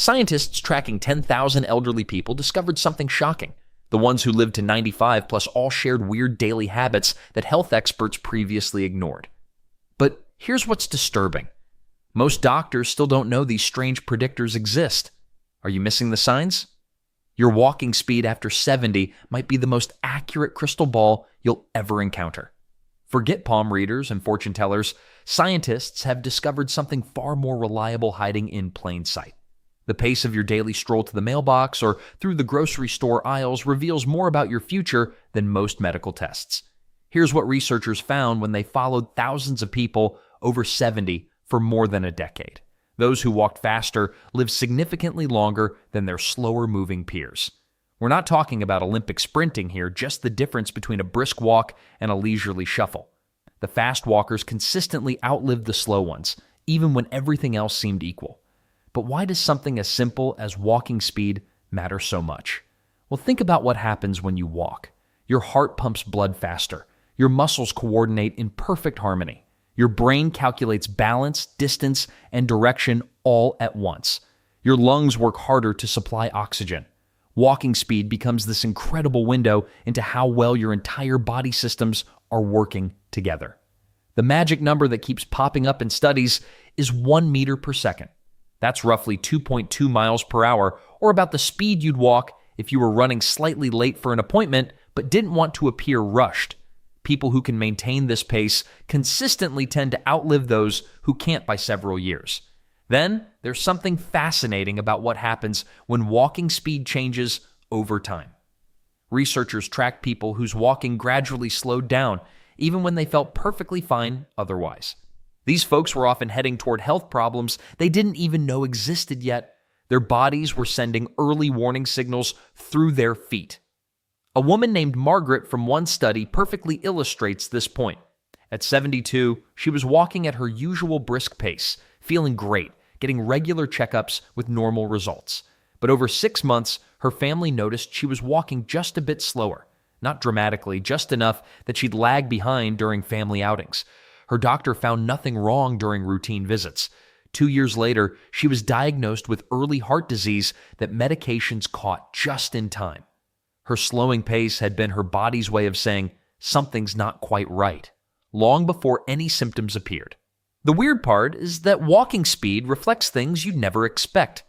Scientists tracking 10,000 elderly people discovered something shocking. The ones who lived to 95 plus all shared weird daily habits that health experts previously ignored. But here's what's disturbing. Most doctors still don't know these strange predictors exist. Are you missing the signs? Your walking speed after 70 might be the most accurate crystal ball you'll ever encounter. Forget palm readers and fortune tellers. Scientists have discovered something far more reliable hiding in plain sight. The pace of your daily stroll to the mailbox or through the grocery store aisles reveals more about your future than most medical tests. Here's what researchers found when they followed thousands of people over 70 for more than a decade. Those who walked faster lived significantly longer than their slower-moving peers. We're not talking about Olympic sprinting here, just the difference between a brisk walk and a leisurely shuffle. The fast walkers consistently outlived the slow ones, even when everything else seemed equal. But why does something as simple as walking speed matter so much? Well, think about what happens when you walk. Your heart pumps blood faster. Your muscles coordinate in perfect harmony. Your brain calculates balance, distance, and direction all at once. Your lungs work harder to supply oxygen. Walking speed becomes this incredible window into how well your entire body systems are working together. The magic number that keeps popping up in studies is 1 meter per second. That's roughly 2.2 miles per hour, or about the speed you'd walk if you were running slightly late for an appointment but didn't want to appear rushed. People who can maintain this pace consistently tend to outlive those who can't by several years. Then, there's something fascinating about what happens when walking speed changes over time. Researchers tracked people whose walking gradually slowed down, even when they felt perfectly fine otherwise. These folks were often heading toward health problems they didn't even know existed yet. Their bodies were sending early warning signals through their feet. A woman named Margaret from one study perfectly illustrates this point. At 72, she was walking at her usual brisk pace, feeling great, getting regular checkups with normal results. But over 6 months, her family noticed she was walking just a bit slower. Not dramatically, just enough that she'd lag behind during family outings. Her doctor found nothing wrong during routine visits. 2 years later, she was diagnosed with early heart disease that medications caught just in time. Her slowing pace had been her body's way of saying, something's not quite right, long before any symptoms appeared. The weird part is that walking speed reflects things you'd never expect.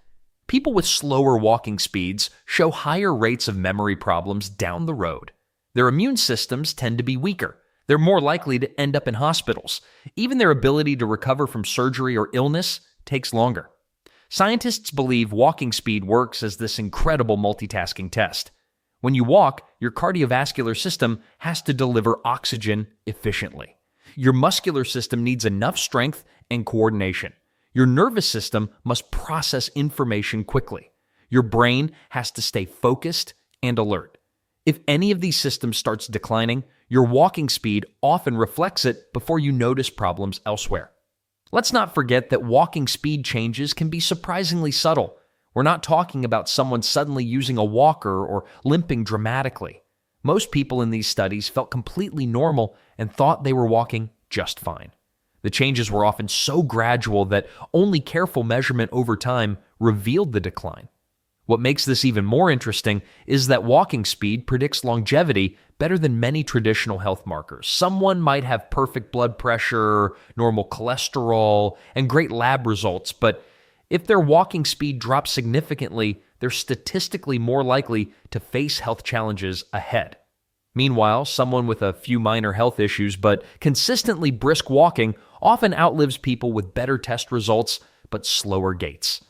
People with slower walking speeds show higher rates of memory problems down the road. Their immune systems tend to be weaker. They're more likely to end up in hospitals. Even their ability to recover from surgery or illness takes longer. Scientists believe walking speed works as this incredible multitasking test. When you walk, your cardiovascular system has to deliver oxygen efficiently. Your muscular system needs enough strength and coordination. Your nervous system must process information quickly. Your brain has to stay focused and alert. If any of these systems starts declining, your walking speed often reflects it before you notice problems elsewhere. Let's not forget that walking speed changes can be surprisingly subtle. We're not talking about someone suddenly using a walker or limping dramatically. Most people in these studies felt completely normal and thought they were walking just fine. The changes were often so gradual that only careful measurement over time revealed the decline. What makes this even more interesting is that walking speed predicts longevity better than many traditional health markers. Someone might have perfect blood pressure, normal cholesterol, and great lab results, but if their walking speed drops significantly, they're statistically more likely to face health challenges ahead. Meanwhile, someone with a few minor health issues but consistently brisk walking often outlives people with better test results but slower gaits.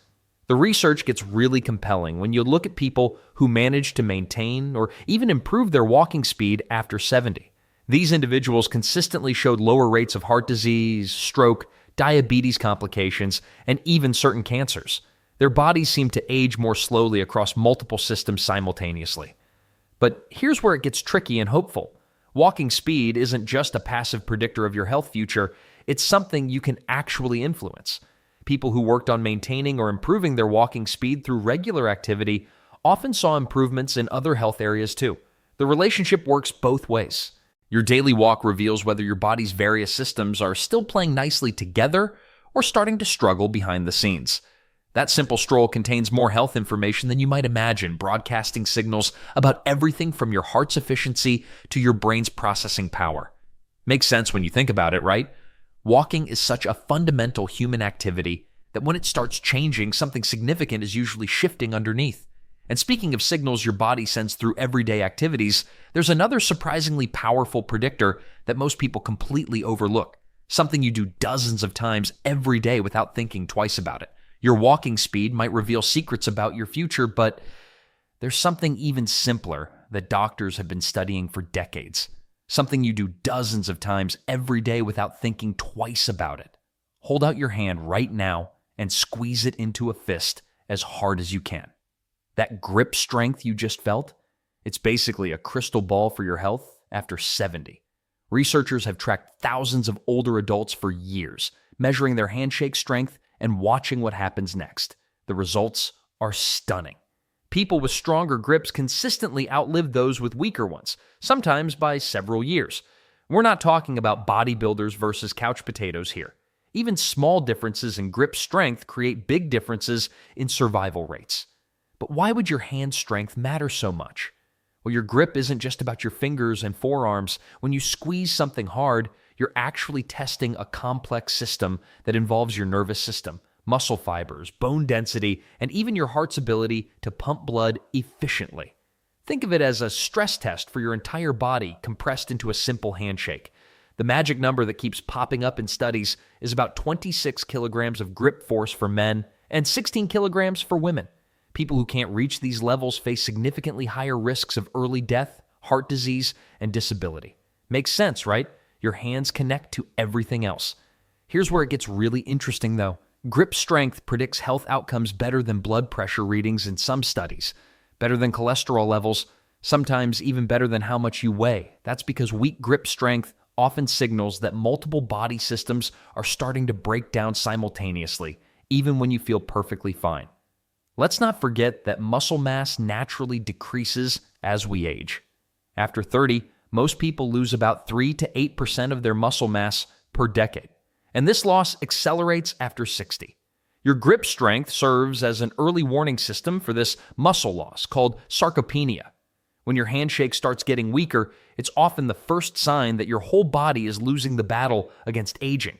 The research gets really compelling when you look at people who manage to maintain or even improve their walking speed after 70. These individuals consistently showed lower rates of heart disease, stroke, diabetes complications, and even certain cancers. Their bodies seem to age more slowly across multiple systems simultaneously. But here's where it gets tricky and hopeful. Walking speed isn't just a passive predictor of your health future, it's something you can actually influence. People who worked on maintaining or improving their walking speed through regular activity often saw improvements in other health areas too. The relationship works both ways. Your daily walk reveals whether your body's various systems are still playing nicely together or starting to struggle behind the scenes. That simple stroll contains more health information than you might imagine, broadcasting signals about everything from your heart's efficiency to your brain's processing power. Makes sense when you think about it, right? Walking is such a fundamental human activity that when it starts changing, something significant is usually shifting underneath. And speaking of signals your body sends through everyday activities, there's another surprisingly powerful predictor that most people completely overlook, something you do dozens of times every day without thinking twice about it. Your walking speed might reveal secrets about your future, but there's something even simpler that doctors have been studying for decades, something you do dozens of times every day without thinking twice about it. Hold out your hand right now and squeeze it into a fist as hard as you can. That grip strength you just felt, it's basically a crystal ball for your health after 70. Researchers have tracked thousands of older adults for years, measuring their handshake strength and watching what happens next. The results are stunning. People with stronger grips consistently outlive those with weaker ones, sometimes by several years. We're not talking about bodybuilders versus couch potatoes here. Even small differences in grip strength create big differences in survival rates. But why would your hand strength matter so much? Well, your grip isn't just about your fingers and forearms. When you squeeze something hard, you're actually testing a complex system that involves your nervous system, muscle fibers, bone density, and even your heart's ability to pump blood efficiently. Think of it as a stress test for your entire body compressed into a simple handshake. The magic number that keeps popping up in studies is about 26 kilograms of grip force for men and 16 kilograms for women. People who can't reach these levels face significantly higher risks of early death, heart disease, and disability. Makes sense, right? Your hands connect to everything else. Here's where it gets really interesting, though. Grip strength predicts health outcomes better than blood pressure readings in some studies, better than cholesterol levels, sometimes even better than how much you weigh. That's because weak grip strength often signals that multiple body systems are starting to break down simultaneously, even when you feel perfectly fine. Let's not forget that muscle mass naturally decreases as we age. After 30, most people lose about 3 to 8% of their muscle mass per decade, and this loss accelerates after 60. Your grip strength serves as an early warning system for this muscle loss called sarcopenia. When your handshake starts getting weaker, it's often the first sign that your whole body is losing the battle against aging.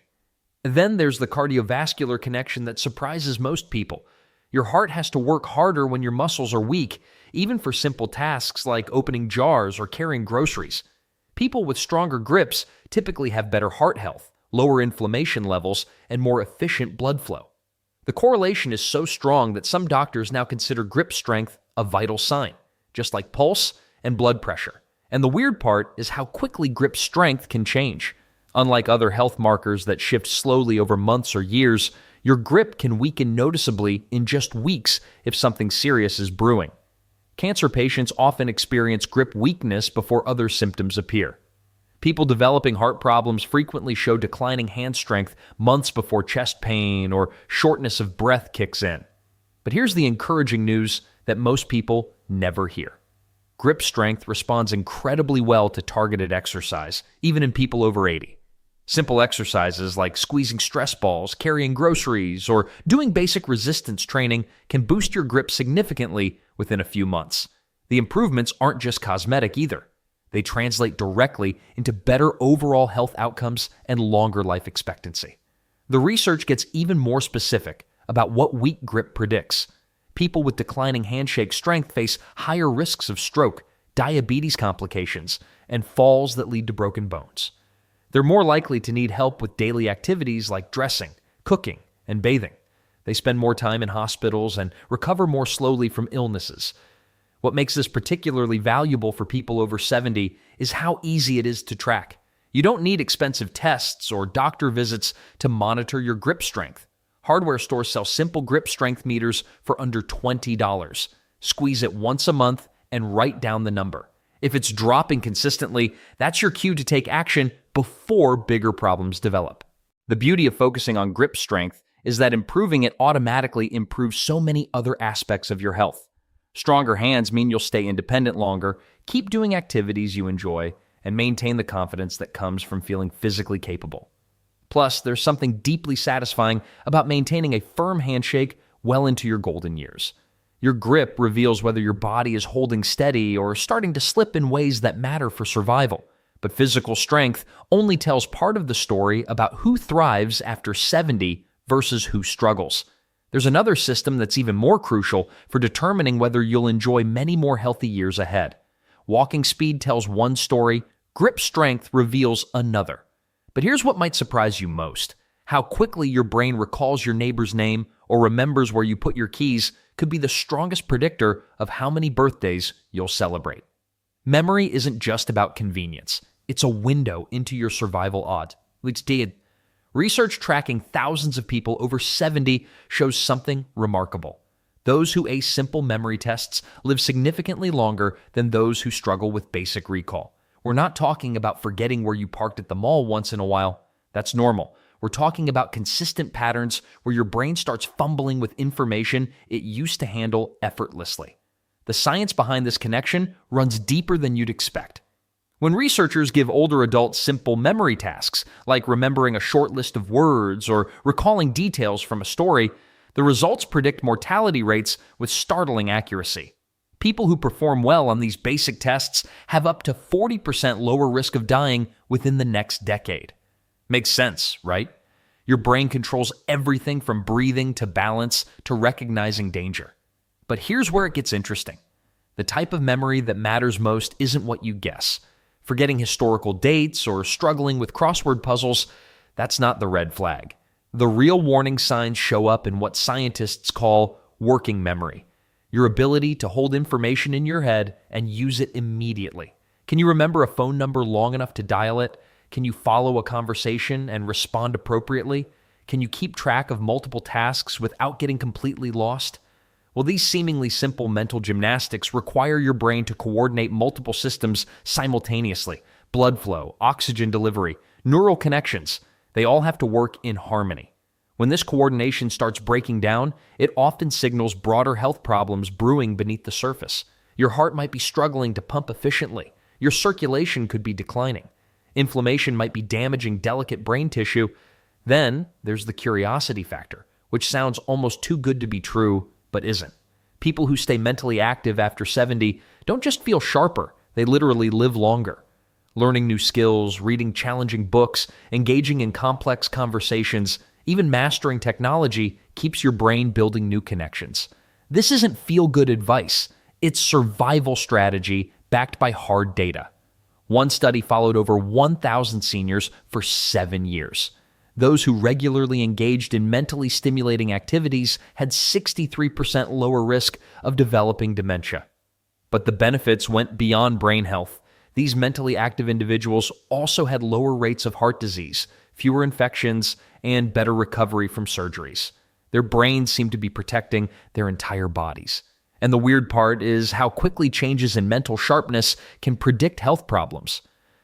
Then there's the cardiovascular connection that surprises most people. Your heart has to work harder when your muscles are weak, even for simple tasks like opening jars or carrying groceries. People with stronger grips typically have better heart health, lower inflammation levels, and more efficient blood flow. The correlation is so strong that some doctors now consider grip strength a vital sign, just like pulse and blood pressure. And the weird part is how quickly grip strength can change. Unlike other health markers that shift slowly over months or years, your grip can weaken noticeably in just weeks if something serious is brewing. Cancer patients often experience grip weakness before other symptoms appear. People developing heart problems frequently show declining hand strength months before chest pain or shortness of breath kicks in. But here's the encouraging news that most people never hear. Grip strength responds incredibly well to targeted exercise, even in people over 80. Simple exercises like squeezing stress balls, carrying groceries, or doing basic resistance training can boost your grip significantly within a few months. The improvements aren't just cosmetic either. They translate directly into better overall health outcomes and longer life expectancy. The research gets even more specific about what weak grip predicts. People with declining handshake strength face higher risks of stroke, diabetes complications, and falls that lead to broken bones. They're more likely to need help with daily activities like dressing, cooking, and bathing. They spend more time in hospitals and recover more slowly from illnesses. What makes this particularly valuable for people over 70 is how easy it is to track. You don't need expensive tests or doctor visits to monitor your grip strength. Hardware stores sell simple grip strength meters for under $20. Squeeze it once a month and write down the number. If it's dropping consistently, that's your cue to take action before bigger problems develop. The beauty of focusing on grip strength is that improving it automatically improves so many other aspects of your health. Stronger hands mean you'll stay independent longer, keep doing activities you enjoy, and maintain the confidence that comes from feeling physically capable. Plus, there's something deeply satisfying about maintaining a firm handshake well into your golden years. Your grip reveals whether your body is holding steady or starting to slip in ways that matter for survival. But physical strength only tells part of the story about who thrives after 70 versus who struggles. There's another system that's even more crucial for determining whether you'll enjoy many more healthy years ahead. Walking speed tells one story, grip strength reveals another. But here's what might surprise you most. How quickly your brain recalls your neighbor's name or remembers where you put your keys could be the strongest predictor of how many birthdays you'll celebrate. Memory isn't just about convenience. It's a window into your survival odds. It's dead. Research tracking thousands of people over 70 shows something remarkable. Those who ace simple memory tests live significantly longer than those who struggle with basic recall. We're not talking about forgetting where you parked at the mall once in a while. That's normal. We're talking about consistent patterns where your brain starts fumbling with information it used to handle effortlessly. The science behind this connection runs deeper than you'd expect. When researchers give older adults simple memory tasks, like remembering a short list of words or recalling details from a story, the results predict mortality rates with startling accuracy. People who perform well on these basic tests have up to 40% lower risk of dying within the next decade. Makes sense, right? Your brain controls everything from breathing to balance to recognizing danger. But here's where it gets interesting. The type of memory that matters most isn't what you guess. Forgetting historical dates or struggling with crossword puzzles, that's not the red flag. The real warning signs show up in what scientists call working memory. Your ability to hold information in your head and use it immediately. Can you remember a phone number long enough to dial it? Can you follow a conversation and respond appropriately? Can you keep track of multiple tasks without getting completely lost? Well, these seemingly simple mental gymnastics require your brain to coordinate multiple systems simultaneously. Blood flow, oxygen delivery, neural connections, they all have to work in harmony. When this coordination starts breaking down, it often signals broader health problems brewing beneath the surface. Your heart might be struggling to pump efficiently. Your circulation could be declining. Inflammation might be damaging delicate brain tissue. Then there's the curiosity factor, which sounds almost too good to be true, but isn't. People who stay mentally active after 70 don't just feel sharper, they literally live longer. Learning new skills, reading challenging books, engaging in complex conversations, even mastering technology keeps your brain building new connections. This isn't feel-good advice. It's survival strategy backed by hard data. One study followed over 1,000 seniors for 7 years. Those who regularly engaged in mentally stimulating activities had 63% lower risk of developing dementia. But the benefits went beyond brain health. These mentally active individuals also had lower rates of heart disease, fewer infections, and better recovery from surgeries. Their brains seemed to be protecting their entire bodies. And the weird part is how quickly changes in mental sharpness can predict health problems.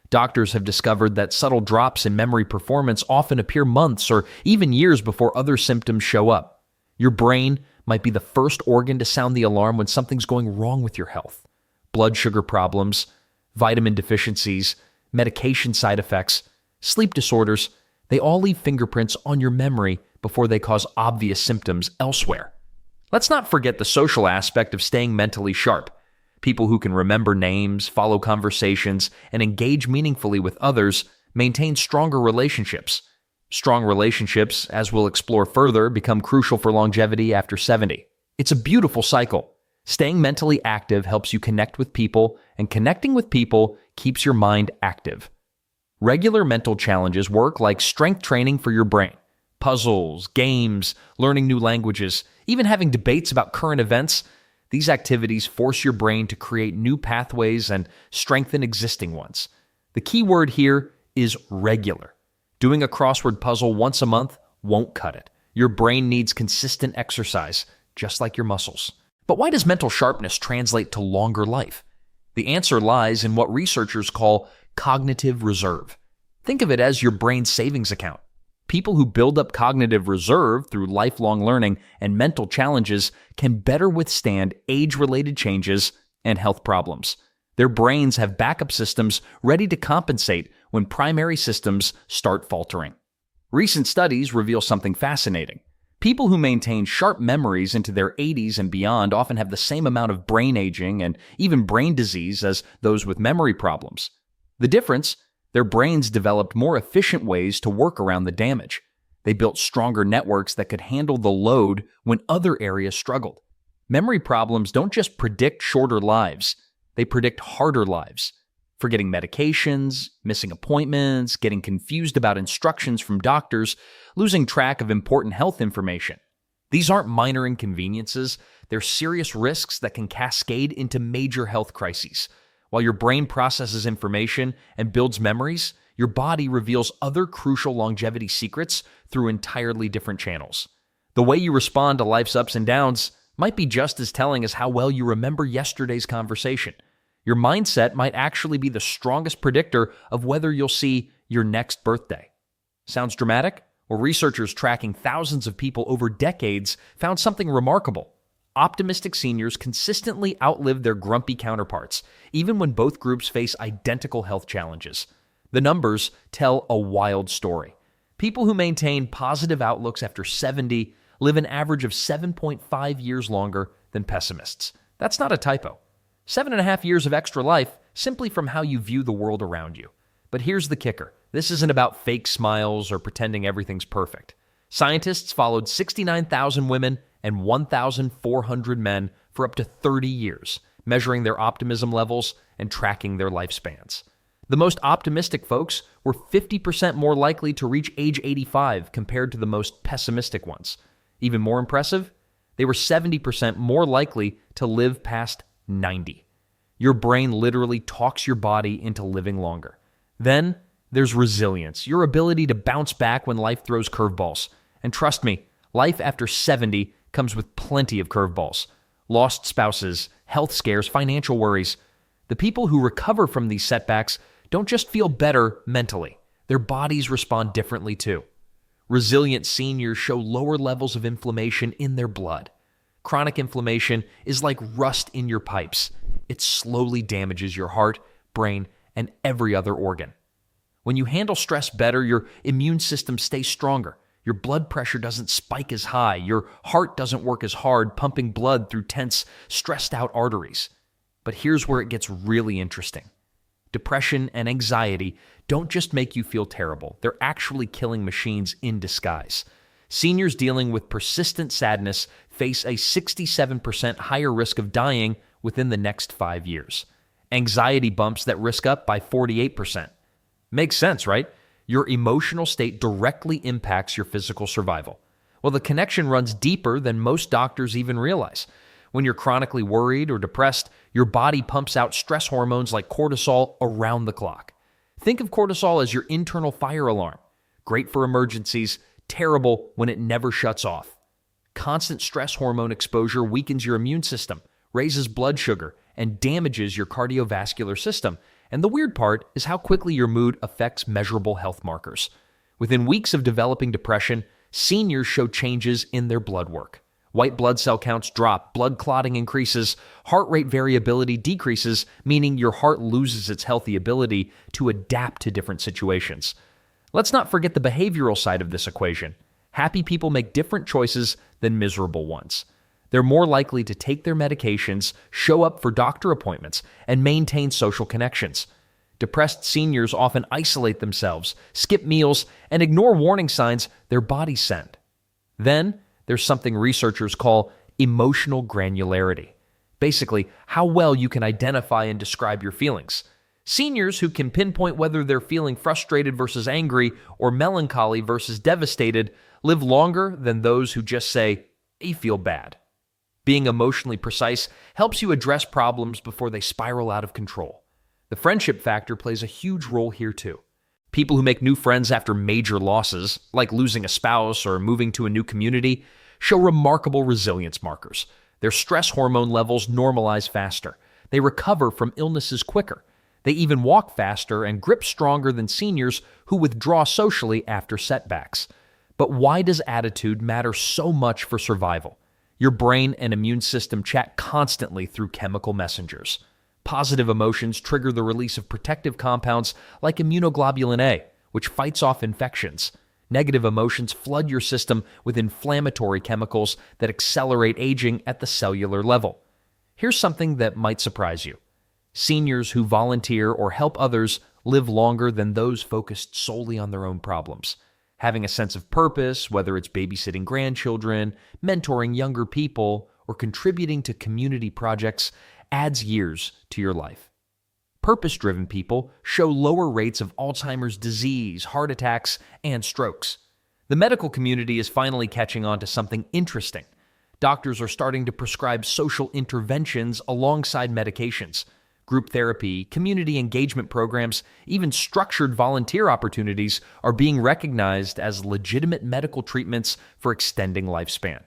Doctors have discovered that subtle drops in memory performance often appear months or even years before other symptoms show up. Your brain might be the first organ to sound the alarm when something's going wrong with your health. Blood sugar problems, vitamin deficiencies, medication side effects, sleep disorders, they all leave fingerprints on your memory before they cause obvious symptoms elsewhere. Let's not forget the social aspect of staying mentally sharp. People who can remember names, follow conversations, and engage meaningfully with others maintain stronger relationships. Strong relationships, as we'll explore further, become crucial for longevity after 70. It's a beautiful cycle. Staying mentally active helps you connect with people, and connecting with people keeps your mind active. Regular mental challenges work like strength training for your brain. Puzzles, games, learning new languages, even having debates about current events. These activities force your brain to create new pathways and strengthen existing ones. The key word here is regular. Doing a crossword puzzle once a month won't cut it. Your brain needs consistent exercise, just like your muscles. But why does mental sharpness translate to longer life? The answer lies in what researchers call cognitive reserve. Think of it as your brain's savings account. People who build up cognitive reserve through lifelong learning and mental challenges can better withstand age-related changes and health problems. Their brains have backup systems ready to compensate when primary systems start faltering. Recent studies reveal something fascinating. People who maintain sharp memories into their 80s and beyond often have the same amount of brain aging and even brain disease as those with memory problems. The difference? Their brains developed more efficient ways to work around the damage. They built stronger networks that could handle the load when other areas struggled. Memory problems don't just predict shorter lives, they predict harder lives. Forgetting medications, missing appointments, getting confused about instructions from doctors, losing track of important health information. These aren't minor inconveniences, they're serious risks that can cascade into major health crises. While your brain processes information and builds memories, your body reveals other crucial longevity secrets through entirely different channels. The way you respond to life's ups and downs might be just as telling as how well you remember yesterday's conversation. Your mindset might actually be the strongest predictor of whether you'll see your next birthday. Sounds dramatic? Well, researchers tracking thousands of people over decades found something remarkable. Optimistic seniors consistently outlive their grumpy counterparts, even when both groups face identical health challenges. The numbers tell a wild story. People who maintain positive outlooks after 70 live an average of 7.5 years longer than pessimists. That's not a typo. 7.5 years of extra life simply from how you view the world around you. But here's the kicker. This isn't about fake smiles or pretending everything's perfect. Scientists followed 69,000 women and 1,400 men for up to 30 years, measuring their optimism levels and tracking their lifespans. The most optimistic folks were 50% more likely to reach age 85 compared to the most pessimistic ones. Even more impressive, they were 70% more likely to live past 90. Your brain literally talks your body into living longer. Then there's resilience, your ability to bounce back when life throws curveballs. And trust me, life after 70 comes with plenty of curveballs. Lost spouses, health scares, financial worries. The people who recover from these setbacks don't just feel better mentally. Their bodies respond differently too. Resilient seniors show lower levels of inflammation in their blood. Chronic inflammation is like rust in your pipes. It slowly damages your heart, brain, and every other organ. When you handle stress better, your immune system stays stronger. Your blood pressure doesn't spike as high. Your heart doesn't work as hard, pumping blood through tense, stressed out arteries. But here's where it gets really interesting. Depression and anxiety don't just make you feel terrible. They're actually killing machines in disguise. Seniors dealing with persistent sadness face a 67% higher risk of dying within the next 5 years. Anxiety bumps that risk up by 48%. Makes sense, right? Your emotional state directly impacts your physical survival. Well, the connection runs deeper than most doctors even realize. When you're chronically worried or depressed, your body pumps out stress hormones like cortisol around the clock. Think of cortisol as your internal fire alarm. Great for emergencies, terrible when it never shuts off. Constant stress hormone exposure weakens your immune system, raises blood sugar, and damages your cardiovascular system. And the weird part is how quickly your mood affects measurable health markers. Within weeks of developing depression, seniors show changes in their blood work. White blood cell counts drop, blood clotting increases, heart rate variability decreases, meaning your heart loses its healthy ability to adapt to different situations. Let's not forget the behavioral side of this equation. Happy people make different choices than miserable ones. They're more likely to take their medications, show up for doctor appointments, and maintain social connections. Depressed seniors often isolate themselves, skip meals, and ignore warning signs their bodies send. Then, there's something researchers call emotional granularity. Basically, how well you can identify and describe your feelings. Seniors who can pinpoint whether they're feeling frustrated versus angry or melancholy versus devastated live longer than those who just say, "I feel bad." Being emotionally precise helps you address problems before they spiral out of control. The friendship factor plays a huge role here too. People who make new friends after major losses, like losing a spouse or moving to a new community, show remarkable resilience markers. Their stress hormone levels normalize faster. They recover from illnesses quicker. They even walk faster and grip stronger than seniors who withdraw socially after setbacks. But why does attitude matter so much for survival? Your brain and immune system chat constantly through chemical messengers. Positive emotions trigger the release of protective compounds like immunoglobulin A, which fights off infections. Negative emotions flood your system with inflammatory chemicals that accelerate aging at the cellular level. Here's something that might surprise you. Seniors who volunteer or help others live longer than those focused solely on their own problems. Having a sense of purpose, whether it's babysitting grandchildren, mentoring younger people, or contributing to community projects, adds years to your life. Purpose-driven people show lower rates of Alzheimer's disease, heart attacks, and strokes. The medical community is finally catching on to something interesting. Doctors are starting to prescribe social interventions alongside medications. Group therapy, community engagement programs, even structured volunteer opportunities are being recognized as legitimate medical treatments for extending lifespan.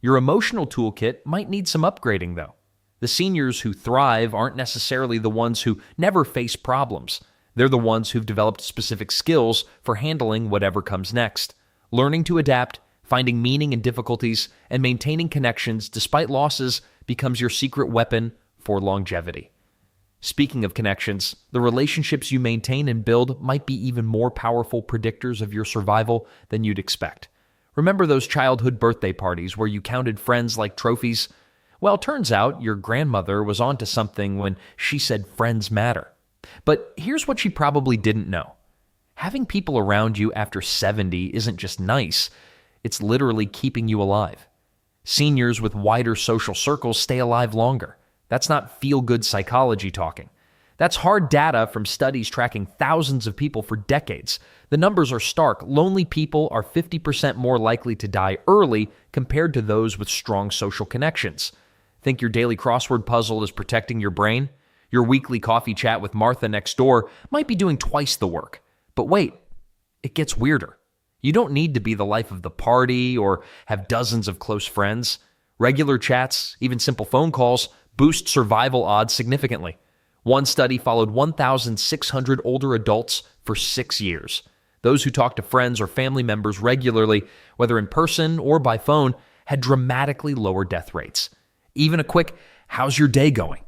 Your emotional toolkit might need some upgrading, though. The seniors who thrive aren't necessarily the ones who never face problems. They're the ones who've developed specific skills for handling whatever comes next. Learning to adapt, finding meaning in difficulties, and maintaining connections despite losses becomes your secret weapon for longevity. Speaking of connections, the relationships you maintain and build might be even more powerful predictors of your survival than you'd expect. Remember those childhood birthday parties where you counted friends like trophies? Well, turns out your grandmother was onto something when she said friends matter. But here's what she probably didn't know. Having people around you after 70 isn't just nice, it's literally keeping you alive. Seniors with wider social circles stay alive longer. That's not feel-good psychology talking. That's hard data from studies tracking thousands of people for decades. The numbers are stark. Lonely people are 50% more likely to die early compared to those with strong social connections. Think your daily crossword puzzle is protecting your brain? Your weekly coffee chat with Martha next door might be doing twice the work. But wait, it gets weirder. You don't need to be the life of the party or have dozens of close friends. Regular chats, even simple phone calls, boost survival odds significantly. One study followed 1,600 older adults for 6 years. Those who talked to friends or family members regularly, whether in person or by phone, had dramatically lower death rates. Even a quick, "How's your day going?"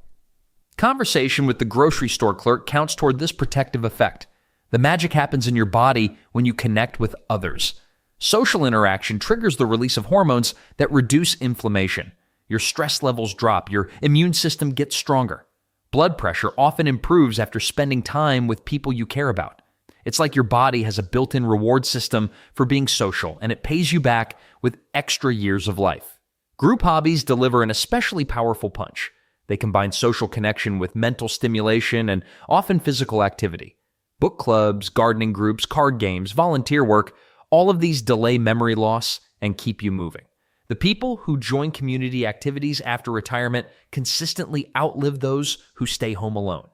conversation with the grocery store clerk counts toward this protective effect. The magic happens in your body when you connect with others. Social interaction triggers the release of hormones that reduce inflammation. Your stress levels drop, your immune system gets stronger. Blood pressure often improves after spending time with people you care about. It's like your body has a built-in reward system for being social, and it pays you back with extra years of life. Group hobbies deliver an especially powerful punch. They combine social connection with mental stimulation and often physical activity. Book clubs, gardening groups, card games, volunteer work, all of these delay memory loss and keep you moving. The people who join community activities after retirement consistently outlive those who stay home alone.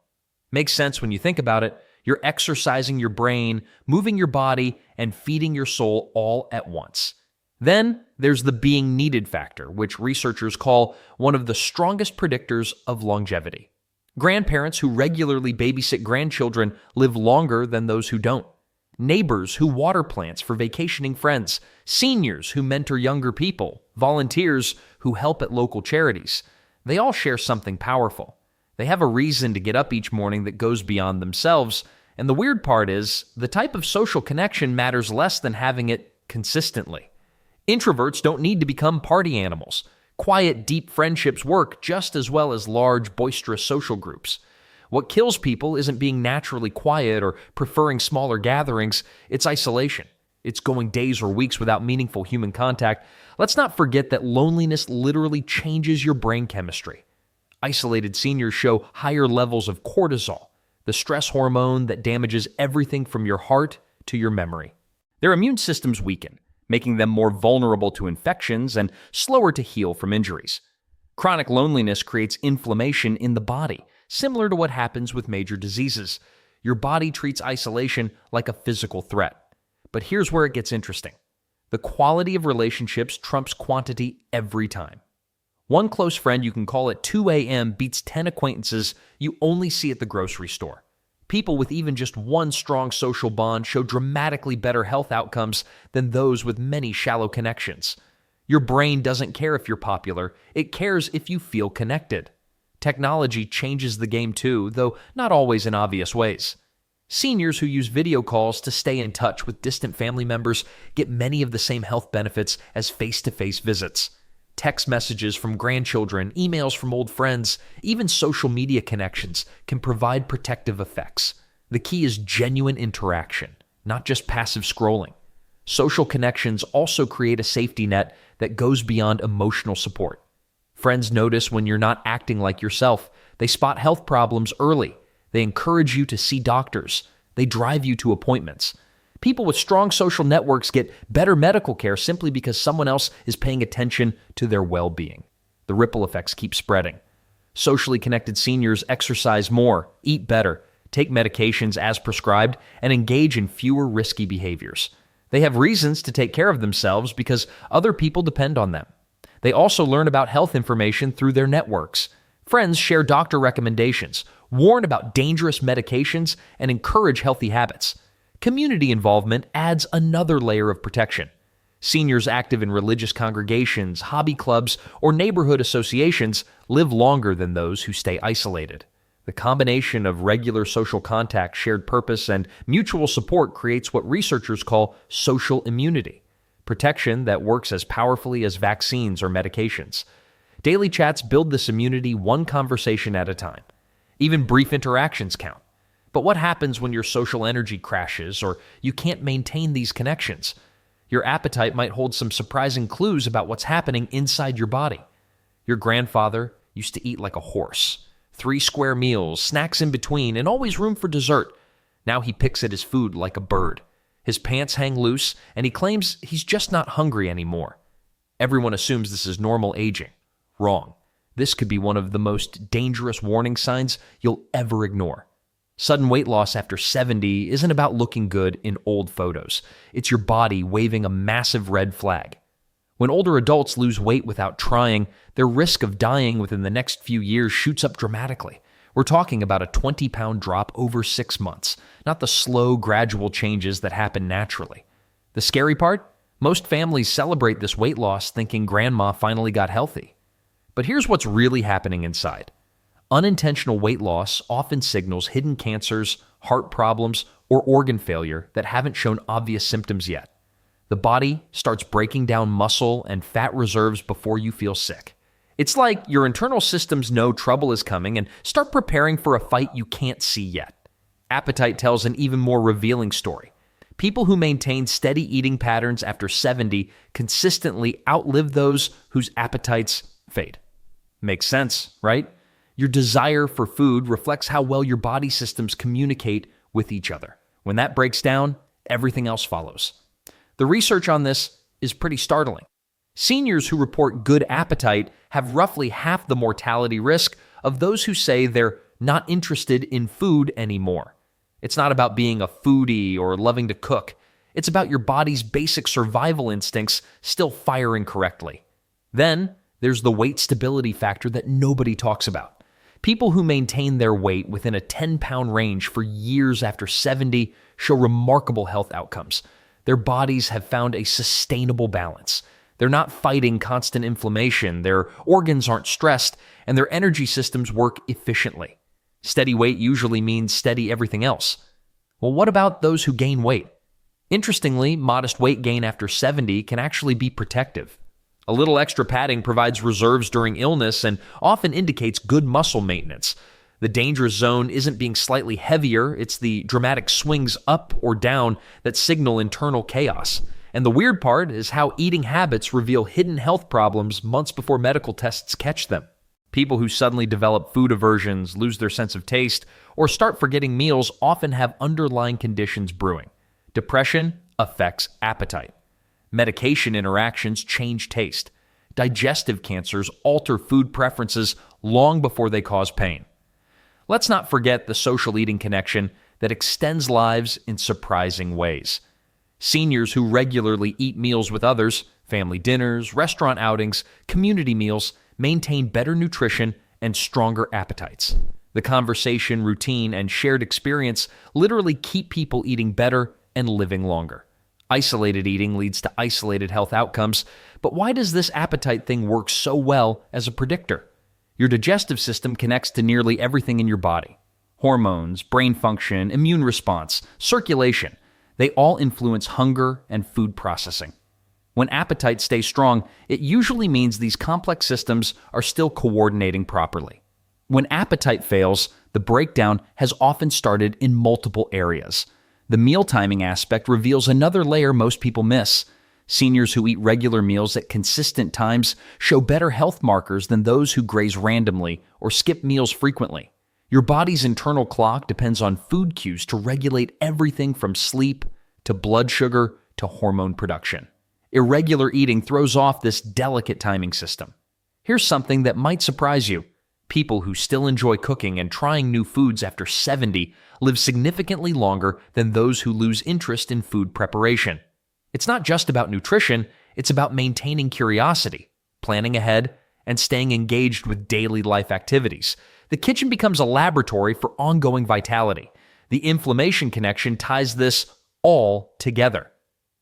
Makes sense when you think about it. You're exercising your brain, moving your body, and feeding your soul all at once. Then there's the being needed factor, which researchers call one of the strongest predictors of longevity. Grandparents who regularly babysit grandchildren live longer than those who don't. Neighbors who water plants for vacationing friends, seniors who mentor younger people, volunteers who help at local charities. They all share something powerful. They have a reason to get up each morning that goes beyond themselves, and the weird part is, the type of social connection matters less than having it consistently. Introverts don't need to become party animals. Quiet, deep friendships work just as well as large, boisterous social groups. What kills people isn't being naturally quiet or preferring smaller gatherings, it's isolation. It's going days or weeks without meaningful human contact. Let's not forget that loneliness literally changes your brain chemistry. Isolated seniors show higher levels of cortisol, the stress hormone that damages everything from your heart to your memory. Their immune systems weaken, making them more vulnerable to infections and slower to heal from injuries. Chronic loneliness creates inflammation in the body, similar to what happens with major diseases. Your body treats isolation like a physical threat. But here's where it gets interesting. The quality of relationships trumps quantity every time. One close friend you can call at 2 a.m. beats 10 acquaintances you only see at the grocery store. People with even just one strong social bond show dramatically better health outcomes than those with many shallow connections. Your brain doesn't care if you're popular, it cares if you feel connected. Technology changes the game too, though not always in obvious ways. Seniors who use video calls to stay in touch with distant family members get many of the same health benefits as face-to-face visits. Text messages from grandchildren, emails from old friends, even social media connections can provide protective effects. The key is genuine interaction, not just passive scrolling. Social connections also create a safety net that goes beyond emotional support. Friends notice when you're not acting like yourself. They spot health problems early. They encourage you to see doctors. They drive you to appointments. People with strong social networks get better medical care simply because someone else is paying attention to their well-being. The ripple effects keep spreading. Socially connected seniors exercise more, eat better, take medications as prescribed, and engage in fewer risky behaviors. They have reasons to take care of themselves because other people depend on them. They also learn about health information through their networks. Friends share doctor recommendations, warn about dangerous medications, and encourage healthy habits. Community involvement adds another layer of protection. Seniors active in religious congregations, hobby clubs, or neighborhood associations live longer than those who stay isolated. The combination of regular social contact, shared purpose, and mutual support creates what researchers call social immunity, protection that works as powerfully as vaccines or medications. Daily chats build this immunity one conversation at a time. Even brief interactions count. But what happens when your social energy crashes or you can't maintain these connections? Your appetite might hold some surprising clues about what's happening inside your body. Your grandfather used to eat like a horse. 3 square meals, snacks in between, and always room for dessert. Now he picks at his food like a bird. His pants hang loose, and he claims he's just not hungry anymore. Everyone assumes this is normal aging. Wrong. This could be one of the most dangerous warning signs you'll ever ignore. Sudden weight loss after 70 isn't about looking good in old photos. It's your body waving a massive red flag. When older adults lose weight without trying, their risk of dying within the next few years shoots up dramatically. We're talking about a 20-pound drop over 6 months, not the slow, gradual changes that happen naturally. The scary part? Most families celebrate this weight loss thinking grandma finally got healthy. But here's what's really happening inside. Unintentional weight loss often signals hidden cancers, heart problems, or organ failure that haven't shown obvious symptoms yet. The body starts breaking down muscle and fat reserves before you feel sick. It's like your internal systems know trouble is coming and start preparing for a fight you can't see yet. Appetite tells an even more revealing story. People who maintain steady eating patterns after 70 consistently outlive those whose appetites fade. Makes sense, right? Your desire for food reflects how well your body systems communicate with each other. When that breaks down, everything else follows. The research on this is pretty startling. Seniors who report good appetite have roughly half the mortality risk of those who say they're not interested in food anymore. It's not about being a foodie or loving to cook. It's about your body's basic survival instincts still firing correctly. Then there's the weight stability factor that nobody talks about. People who maintain their weight within a 10-pound range for years after 70 show remarkable health outcomes. Their bodies have found a sustainable balance. They're not fighting constant inflammation, their organs aren't stressed, and their energy systems work efficiently. Steady weight usually means steady everything else. Well, what about those who gain weight? Interestingly, modest weight gain after 70 can actually be protective. A little extra padding provides reserves during illness and often indicates good muscle maintenance. The dangerous zone isn't being slightly heavier, it's the dramatic swings up or down that signal internal chaos. And the weird part is how eating habits reveal hidden health problems months before medical tests catch them. People who suddenly develop food aversions, lose their sense of taste, or start forgetting meals often have underlying conditions brewing. Depression affects appetite. Medication interactions change taste. Digestive cancers alter food preferences long before they cause pain. Let's not forget the social eating connection that extends lives in surprising ways. Seniors who regularly eat meals with others, family dinners, restaurant outings, community meals, maintain better nutrition and stronger appetites. The conversation, routine, and shared experience literally keep people eating better and living longer. Isolated eating leads to isolated health outcomes, but why does this appetite thing work so well as a predictor? Your digestive system connects to nearly everything in your body. Hormones, brain function, immune response, circulation, they all influence hunger and food processing. When appetite stays strong, it usually means these complex systems are still coordinating properly. When appetite fails, the breakdown has often started in multiple areas. The meal timing aspect reveals another layer most people miss. Seniors who eat regular meals at consistent times show better health markers than those who graze randomly or skip meals frequently. Your body's internal clock depends on food cues to regulate everything from sleep to blood sugar to hormone production. Irregular eating throws off this delicate timing system. Here's something that might surprise you. People who still enjoy cooking and trying new foods after 70 live significantly longer than those who lose interest in food preparation. It's not just about nutrition, it's about maintaining curiosity, planning ahead, and staying engaged with daily life activities. The kitchen becomes a laboratory for ongoing vitality. The inflammation connection ties this all together.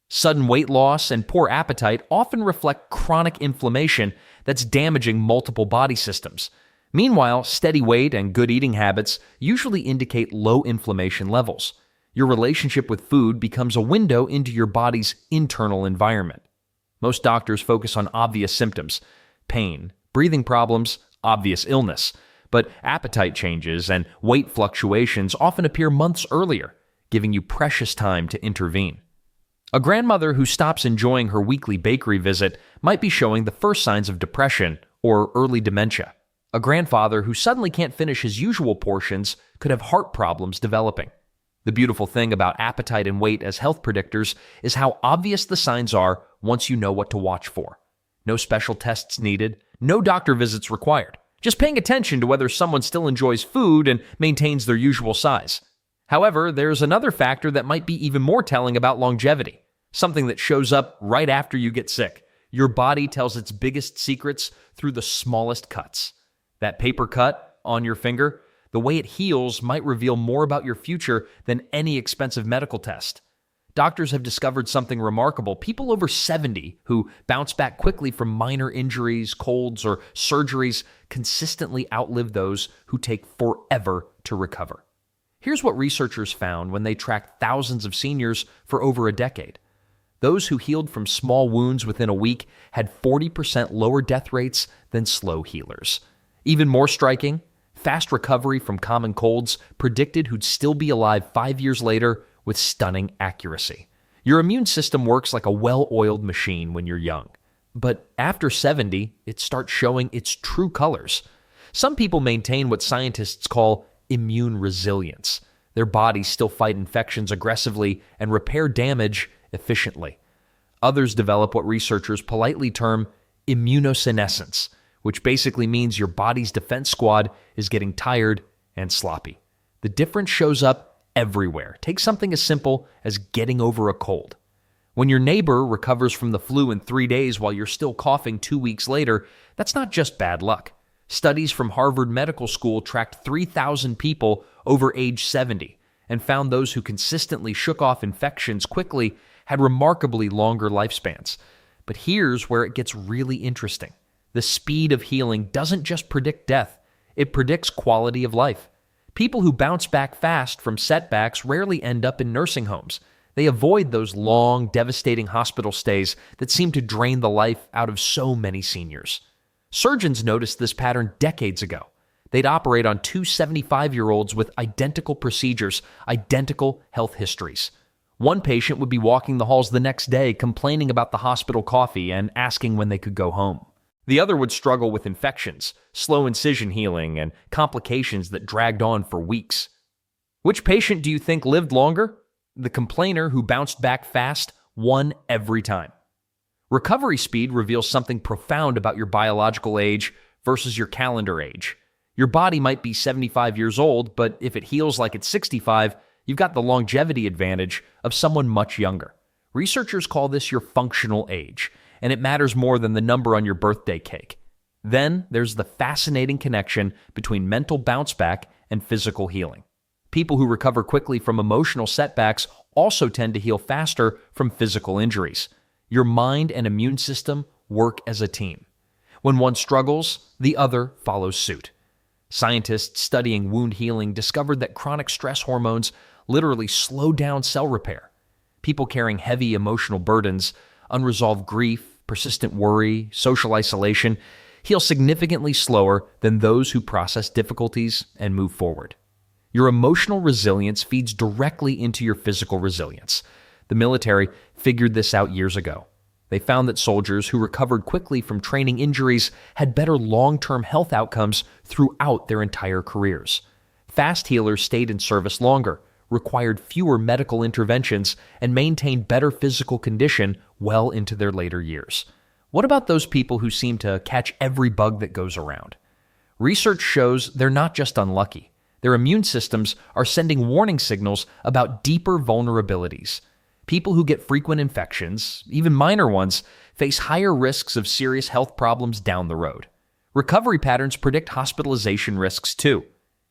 Sudden weight loss and poor appetite often reflect chronic inflammation that's damaging multiple body systems. Meanwhile, steady weight and good eating habits usually indicate low inflammation levels. Your relationship with food becomes a window into your body's internal environment. Most doctors focus on obvious symptoms: pain, breathing problems, obvious illness. But appetite changes and weight fluctuations often appear months earlier, giving you precious time to intervene. A grandmother who stops enjoying her weekly bakery visit might be showing the first signs of depression or early dementia. A grandfather who suddenly can't finish his usual portions could have heart problems developing. The beautiful thing about appetite and weight as health predictors is how obvious the signs are once you know what to watch for. No special tests needed, no doctor visits required. Just paying attention to whether someone still enjoys food and maintains their usual size. However, there's another factor that might be even more telling about longevity, something that shows up right after you get sick. Your body tells its biggest secrets through the smallest cuts. That paper cut on your finger, the way it heals might reveal more about your future than any expensive medical test. Doctors have discovered something remarkable. People over 70 who bounce back quickly from minor injuries, colds, or surgeries consistently outlive those who take forever to recover. Here's what researchers found when they tracked thousands of seniors for over a decade. Those who healed from small wounds within a week had 40% lower death rates than slow healers. Even more striking, fast recovery from common colds predicted who'd still be alive 5 years later with stunning accuracy. Your immune system works like a well-oiled machine when you're young. But after 70, it starts showing its true colors. Some people maintain what scientists call immune resilience. Their bodies still fight infections aggressively and repair damage efficiently. Others develop what researchers politely term immunosenescence, which basically means your body's defense squad is getting tired and sloppy. The difference shows up everywhere. Take something as simple as getting over a cold. When your neighbor recovers from the flu in 3 days while you're still coughing 2 weeks later, that's not just bad luck. Studies from Harvard Medical School tracked 3,000 people over age 70 and found those who consistently shook off infections quickly had remarkably longer lifespans. But here's where it gets really interesting. The speed of healing doesn't just predict death, it predicts quality of life. People who bounce back fast from setbacks rarely end up in nursing homes. They avoid those long, devastating hospital stays that seem to drain the life out of so many seniors. Surgeons noticed this pattern decades ago. They'd operate on two 75-year-olds with identical procedures, identical health histories. One patient would be walking the halls the next day complaining about the hospital coffee and asking when they could go home. The other would struggle with infections, slow incision healing, and complications that dragged on for weeks. Which patient do you think lived longer? The complainer who bounced back fast won every time. Recovery speed reveals something profound about your biological age versus your calendar age. Your body might be 75 years old, but if it heals like it's 65, you've got the longevity advantage of someone much younger. Researchers call this your functional age, and it matters more than the number on your birthday cake. Then there's the fascinating connection between mental bounce back and physical healing. People who recover quickly from emotional setbacks also tend to heal faster from physical injuries. Your mind and immune system work as a team. When one struggles, the other follows suit. Scientists studying wound healing discovered that chronic stress hormones literally slow down cell repair. People carrying heavy emotional burdens, unresolved grief, persistent worry, social isolation, heal significantly slower than those who process difficulties and move forward. Your emotional resilience feeds directly into your physical resilience. The military figured this out years ago. They found that soldiers who recovered quickly from training injuries had better long-term health outcomes throughout their entire careers. Fast healers stayed in service longer, required fewer medical interventions, and maintained better physical condition well into their later years. What about those people who seem to catch every bug that goes around? Research shows they're not just unlucky. Their immune systems are sending warning signals about deeper vulnerabilities. People who get frequent infections, even minor ones, face higher risks of serious health problems down the road. Recovery patterns predict hospitalization risks too.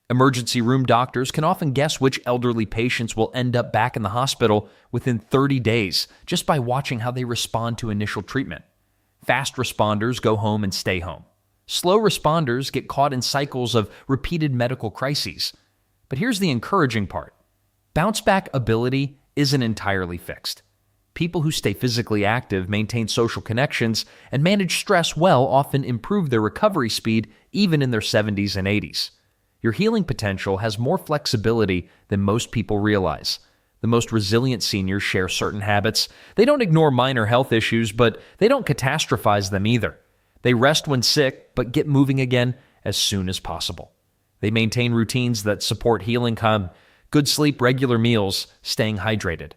Emergency room doctors can often guess which elderly patients will end up back in the hospital within 30 days just by watching how they respond to initial treatment. Fast responders go home and stay home. Slow responders get caught in cycles of repeated medical crises. But here's the encouraging part. Bounce back ability isn't entirely fixed. People who stay physically active, maintain social connections, and manage stress well often improve their recovery speed even in their 70s and 80s. Your healing potential has more flexibility than most people realize. The most resilient seniors share certain habits. They don't ignore minor health issues, but they don't catastrophize them either. They rest when sick, but get moving again as soon as possible. They maintain routines that support healing, good sleep, regular meals, staying hydrated.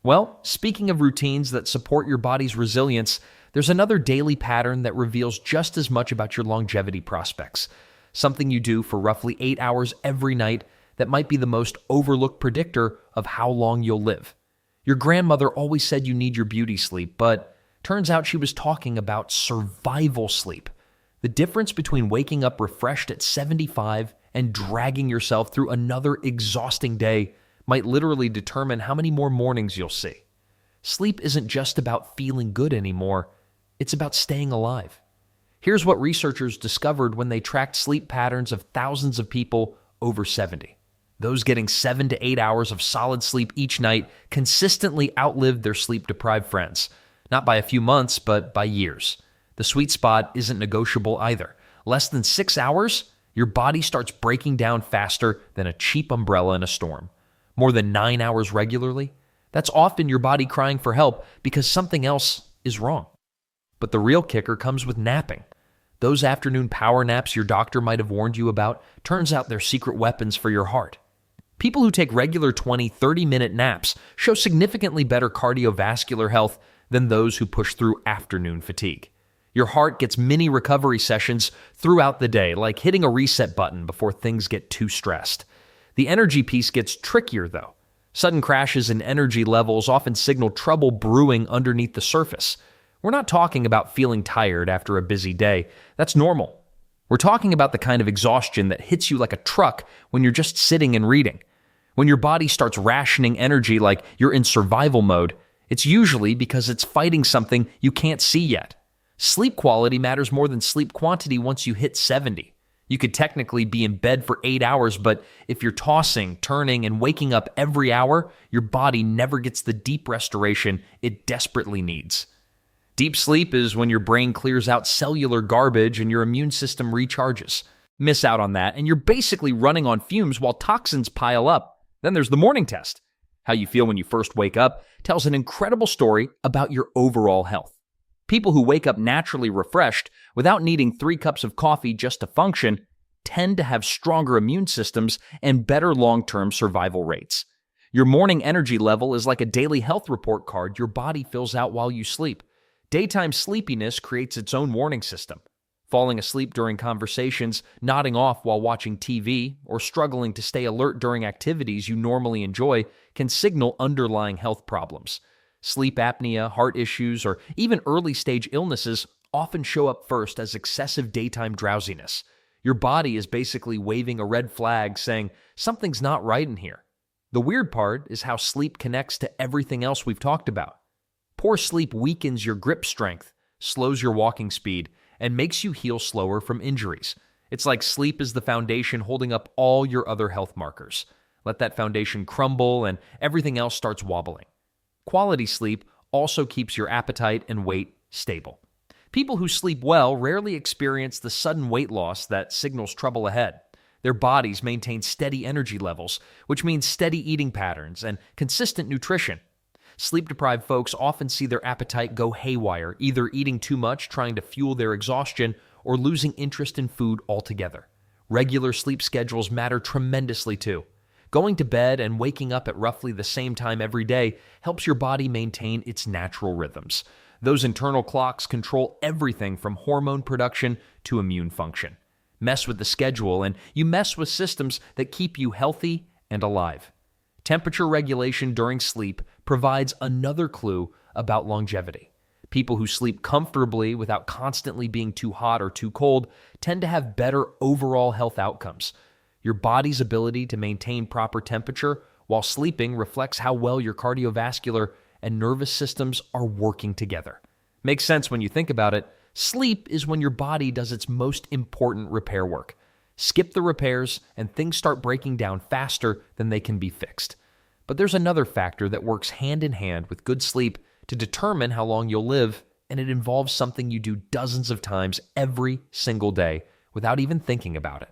Well, speaking of routines that support your body's resilience, there's another daily pattern that reveals just as much about your longevity prospects. Something you do for roughly 8 hours every night that might be the most overlooked predictor of how long you'll live. Your grandmother always said you need your beauty sleep, but turns out she was talking about survival sleep. The difference between waking up refreshed at 75 and dragging yourself through another exhausting day might literally determine how many more mornings you'll see. Sleep isn't just about feeling good anymore, it's about staying alive. Here's what researchers discovered when they tracked sleep patterns of thousands of people over 70. Those getting 7 to 8 hours of solid sleep each night consistently outlived their sleep-deprived friends, not by a few months, but by years. The sweet spot isn't negotiable either. Less than 6 hours, your body starts breaking down faster than a cheap umbrella in a storm. More than 9 hours regularly, that's often your body crying for help because something else is wrong. But the real kicker comes with napping. Those afternoon power naps your doctor might have warned you about, turns out they're secret weapons for your heart. People who take regular 20, 30-minute naps show significantly better cardiovascular health than those who push through afternoon fatigue. Your heart gets mini recovery sessions throughout the day, like hitting a reset button before things get too stressed. The energy piece gets trickier, though. Sudden crashes in energy levels often signal trouble brewing underneath the surface. We're not talking about feeling tired after a busy day. That's normal. We're talking about the kind of exhaustion that hits you like a truck when you're just sitting and reading. When your body starts rationing energy like you're in survival mode, it's usually because it's fighting something you can't see yet. Sleep quality matters more than sleep quantity once you hit 70. You could technically be in bed for 8 hours, but if you're tossing, turning, and waking up every hour, your body never gets the deep restoration it desperately needs. Deep sleep is when your brain clears out cellular garbage and your immune system recharges. Miss out on that, and you're basically running on fumes while toxins pile up. Then there's the morning test. How you feel when you first wake up tells an incredible story about your overall health. People who wake up naturally refreshed without needing 3 cups of coffee just to function tend to have stronger immune systems and better long-term survival rates. Your morning energy level is like a daily health report card your body fills out while you sleep. Daytime sleepiness creates its own warning system. Falling asleep during conversations, nodding off while watching TV, or struggling to stay alert during activities you normally enjoy can signal underlying health problems. Sleep apnea, heart issues, or even early-stage illnesses often show up first as excessive daytime drowsiness. Your body is basically waving a red flag saying, something's not right in here. The weird part is how sleep connects to everything else we've talked about. Poor sleep weakens your grip strength, slows your walking speed, and makes you heal slower from injuries. It's like sleep is the foundation holding up all your other health markers. Let that foundation crumble and everything else starts wobbling. Quality sleep also keeps your appetite and weight stable. People who sleep well rarely experience the sudden weight loss that signals trouble ahead. Their bodies maintain steady energy levels, which means steady eating patterns and consistent nutrition. Sleep-deprived folks often see their appetite go haywire, either eating too much, trying to fuel their exhaustion, or losing interest in food altogether. Regular sleep schedules matter tremendously too. Going to bed and waking up at roughly the same time every day helps your body maintain its natural rhythms. Those internal clocks control everything from hormone production to immune function. Mess with the schedule and you mess with systems that keep you healthy and alive. Temperature regulation during sleep provides another clue about longevity. People who sleep comfortably without constantly being too hot or too cold tend to have better overall health outcomes. Your body's ability to maintain proper temperature while sleeping reflects how well your cardiovascular and nervous systems are working together. Makes sense when you think about it. Sleep is when your body does its most important repair work. Skip the repairs and things start breaking down faster than they can be fixed. But there's another factor that works hand in hand with good sleep to determine how long you'll live, and it involves something you do dozens of times every single day without even thinking about it.